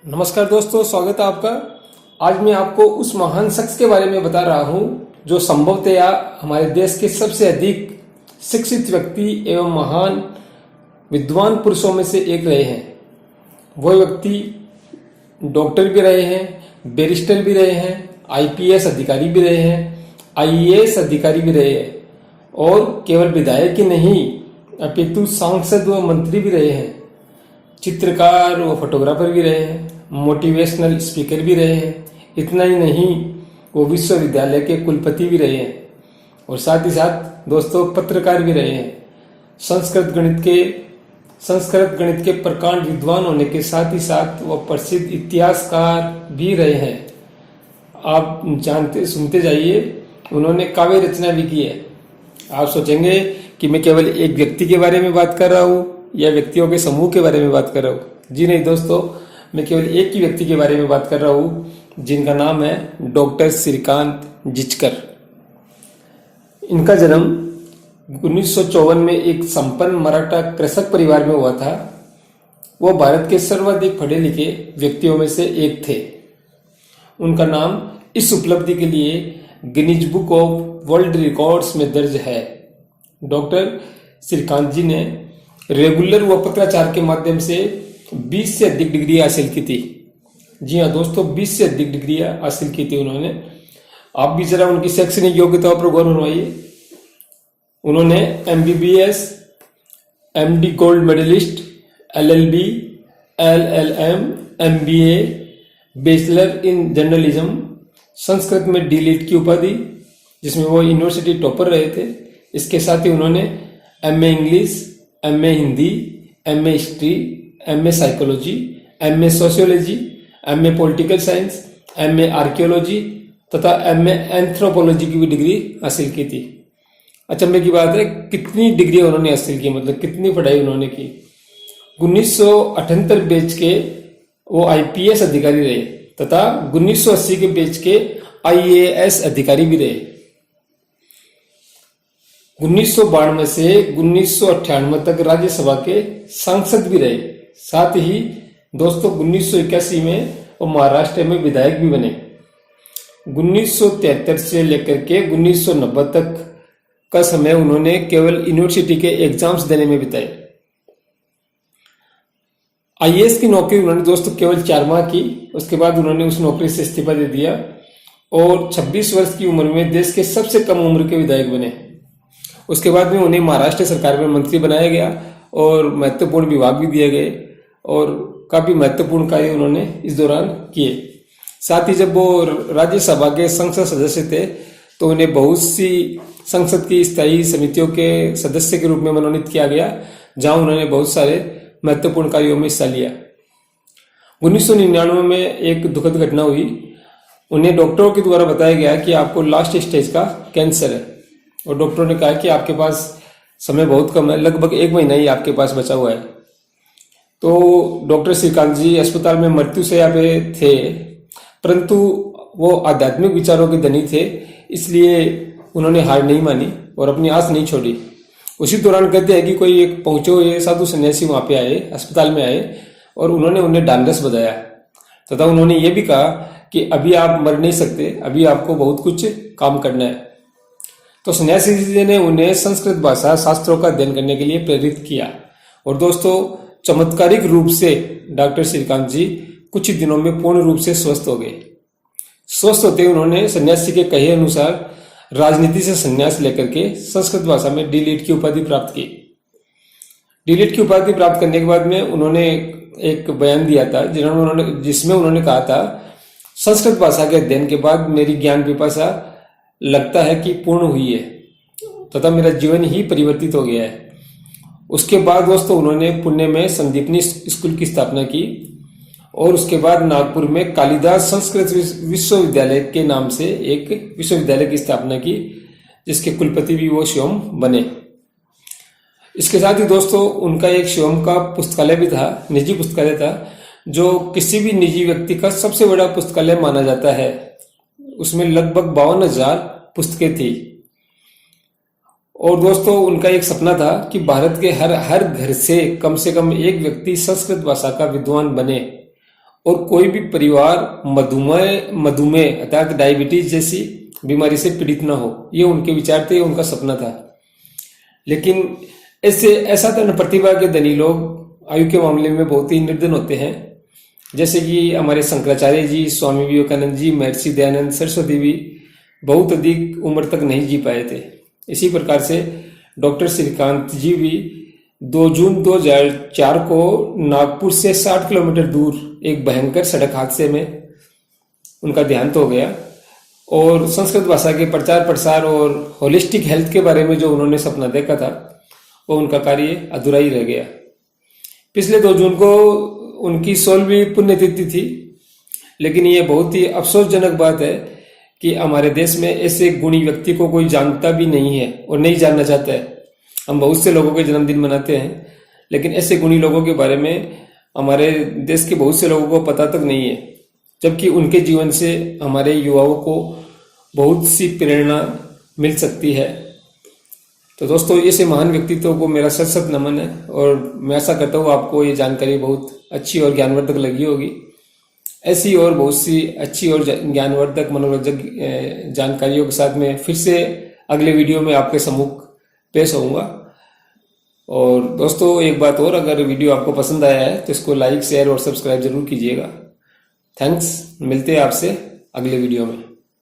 नमस्कार दोस्तों, स्वागत है आपका। आज मैं आपको उस महान शख्स के बारे में बता रहा हूं जो संभवतया हमारे देश के सबसे अधिक शिक्षित व्यक्ति एवं महान विद्वान पुरुषों में से एक रहे हैं। वो व्यक्ति डॉक्टर भी रहे हैं, बैरिस्टर भी रहे हैं, आईपीएस अधिकारी भी रहे हैं, आईएएस अधिकारी भी रहे हैं और केवल विधायक ही नहीं अपितु सांसद व मंत्री भी रहे हैं, चित्रकार व फोटोग्राफर भी रहे हैं, मोटिवेशनल स्पीकर भी रहे हैं। इतना ही नहीं, वो विश्वविद्यालय के कुलपति भी रहे हैं और साथ ही साथ दोस्तों पत्रकार भी रहे हैं। संस्कृत गणित के प्रकांड विद्वान होने के साथ ही साथ वो प्रसिद्ध इतिहासकार भी रहे हैं। आप सुनते जाइए, उन्होंने काव्य रचना भी की है। आप सोचेंगे कि मैं केवल एक व्यक्ति के बारे में बात कर रहा हूँ या व्यक्तियों के समूह के बारे में बात कर रहा हूँ। जी नहीं दोस्तों, मैं केवल एक ही व्यक्ति के बारे में बात कर रहा हूँ जिनका नाम है डॉक्टर श्रीकांत जिचकर। इनका जन्म 1954 में एक संपन्न मराठा कृषक परिवार में हुआ था। वो भारत के सर्वाधिक पढ़े लिखे व्यक्तियों में से एक थे। उनका नाम इस उपलब्धि के लिए Guinness book of world records में दर्ज है। डॉक्टर श्रीकांत जी ने रेगुलर व पत्राचार के माध्यम से 20 से अधिक डिग्री हासिल की थी। जी हाँ दोस्तों, 20 से अधिक डिग्री हासिल की थी उन्होंने। आप भी जरा उनकी शैक्षणिक योग्यताओं पर गौर बनवाइए। उन्होंने MBBS, MD gold medallist, LLB, LLM, MBA, bachelor in journalism, Sanskrit में डीलिट की उपाधि जिसमें वो यूनिवर्सिटी टॉपर रहे थे। इसके साथ ही उन्होंने MA English, MA Hindi, MA history, MA psychology, MA sociology, MA political science, MA archaeology तथा एमए एंथ्रोपोलॉजी की भी डिग्री हासिल की थी। अचंभे की बात है, कितनी डिग्री उन्होंने हासिल की, मतलब कितनी पढ़ाई उन्होंने की। 1978 बैच के वो आईपीएस अधिकारी रहे तथा 1980 के बैच के आईएएस अधिकारी भी रहे। 1992 से 1998 तक राज्यसभा के सांसद भी रहे। साथ ही दोस्तों 1981 में वो महाराष्ट्र में विधायक भी बने। 1973 से लेकर के 1990 तक का समय उन्होंने केवल यूनिवर्सिटी के एग्जाम्स देने में बिताए। आईएएस की नौकरी उन्होंने दोस्तों केवल 4 माह की। उसके बाद उन्होंने उस नौकरी से इस्तीफा दे दिया और 26 वर्ष की उम्र में देश के सबसे कम उम्र के विधायक बने। उसके बाद में उन्हें महाराष्ट्र सरकार में मंत्री बनाया गया और महत्वपूर्ण विभाग भी दिए गए और काफी महत्वपूर्ण कार्य उन्होंने इस दौरान किए। साथ ही जब वो राज्यसभा के संसद सदस्य थे तो उन्हें बहुत सी संसद की स्थायी समितियों के सदस्य के रूप में मनोनीत किया गया, जहां उन्होंने बहुत सारे महत्वपूर्ण कार्यों में हिस्सा लिया। 1999 में एक दुखद घटना हुई। उन्हें डॉक्टरों के द्वारा बताया गया कि आपको लास्ट स्टेज का कैंसर है और डॉक्टरों ने कहा कि आपके पास समय बहुत कम है, लगभग 1 महीना ही आपके पास बचा हुआ है। तो डॉक्टर श्रीकांत जी अस्पताल में मृत्युशैया पे थे, परंतु वो आध्यात्मिक विचारों के धनी थे, इसलिए उन्होंने हार नहीं मानी और अपनी आस नहीं छोड़ी। उसी दौरान कहते हैं कि कोई एक पहुंचे हुए साधु सन्यासी वहां पे आए, अस्पताल में आए और उन्होंने उन्हें ढांढस बधाया तथा उन्होंने ये भी कहा कि अभी आप मर नहीं सकते, अभी आपको बहुत कुछ काम करना है। तो सन्यासी जी ने उन्हें संस्कृत भाषा शास्त्रों का अध्ययन करने के लिए प्रेरित किया और दोस्तों चमत्कारिक रूप से डॉक्टर श्रीकांत जी कुछ ही दिनों में पूर्ण रूप से स्वस्थ हो गए। स्वस्थ होते उन्होंने सन्यासी के कहे अनुसार राजनीति से संन्यास लेकर के संस्कृत भाषा में डीलिट की उपाधि प्राप्त की। डीलिट की उपाधि प्राप्त करने के बाद में उन्होंने एक बयान दिया था जिसमें उन्होंने कहा था, संस्कृत भाषा के अध्ययन के बाद मेरी ज्ञान पिपासा लगता है कि पूर्ण हुई है तथा मेरा जीवन ही परिवर्तित हो गया है। उसके बाद दोस्तों उन्होंने पुणे में संदीपनी स्कूल की स्थापना की और उसके बाद नागपुर में कालिदास संस्कृत विश्वविद्यालय के नाम से एक विश्वविद्यालय की स्थापना की, जिसके कुलपति भी वो स्वयं बने। इसके साथ ही दोस्तों उनका एक स्वयं का पुस्तकालय भी था, निजी पुस्तकालय था, जो किसी भी निजी व्यक्ति का सबसे बड़ा पुस्तकालय माना जाता है। उसमें लगभग 52,000 पुस्तकें थी और दोस्तों उनका एक सपना था कि भारत के हर घर से कम एक व्यक्ति संस्कृत भाषा का विद्वान बने और कोई भी परिवार मधुमेह अर्थात डायबिटीज जैसी बीमारी से पीड़ित ना हो, ये उनके विचार थे, उनका सपना था। लेकिन ऐसा तो प्रतिभा के धनी लोग आयु के मामले में बहुत ही निर्धन होते हैं, जैसे कि हमारे शंकराचार्य जी, स्वामी विवेकानंद जी, महर्षि दयानंद सरस्वती भी बहुत अधिक उम्र तक नहीं जी पाए थे। इसी प्रकार से डॉक्टर श्रीकांत जी भी 2 जून 2004 को नागपुर से 60 किलोमीटर दूर एक भयंकर सड़क हादसे में उनका देहांत हो गया। और संस्कृत भाषा के प्रचार प्रसार और होलिस्टिक हेल्थ के बारे में जो उन्होंने सपना देखा था, वो उनका कार्य अधूरा ही रह गया। पिछले 2 जून को उनकी 16वीं पुण्यतिथि थी, लेकिन ये बहुत ही अफसोसजनक बात है कि हमारे देश में ऐसे गुणी व्यक्ति को कोई जानता भी नहीं है और नहीं जानना चाहता है। हम बहुत से लोगों के जन्मदिन मनाते हैं, लेकिन ऐसे गुणी लोगों के बारे में हमारे देश के बहुत से लोगों को पता तक नहीं है, जबकि उनके जीवन से हमारे युवाओं को बहुत सी प्रेरणा मिल सकती है। तो दोस्तों, ऐसे महान व्यक्तित्व को मेरा सत सत नमन है, और मैं आशा करता हूँ आपको ये जानकारी बहुत अच्छी और ज्ञानवर्धक लगी होगी। ऐसी और बहुत सी अच्छी और ज्ञानवर्धक मनोरंजक जानकारियों के साथ में फिर से अगले वीडियो में आपके सम्मुख पेश होऊंगा। और दोस्तों, एक बात और, अगर वीडियो आपको पसंद आया है तो इसको लाइक, शेयर और सब्सक्राइब जरूर कीजिएगा। थैंक्स। मिलते हैं आपसे अगले वीडियो में।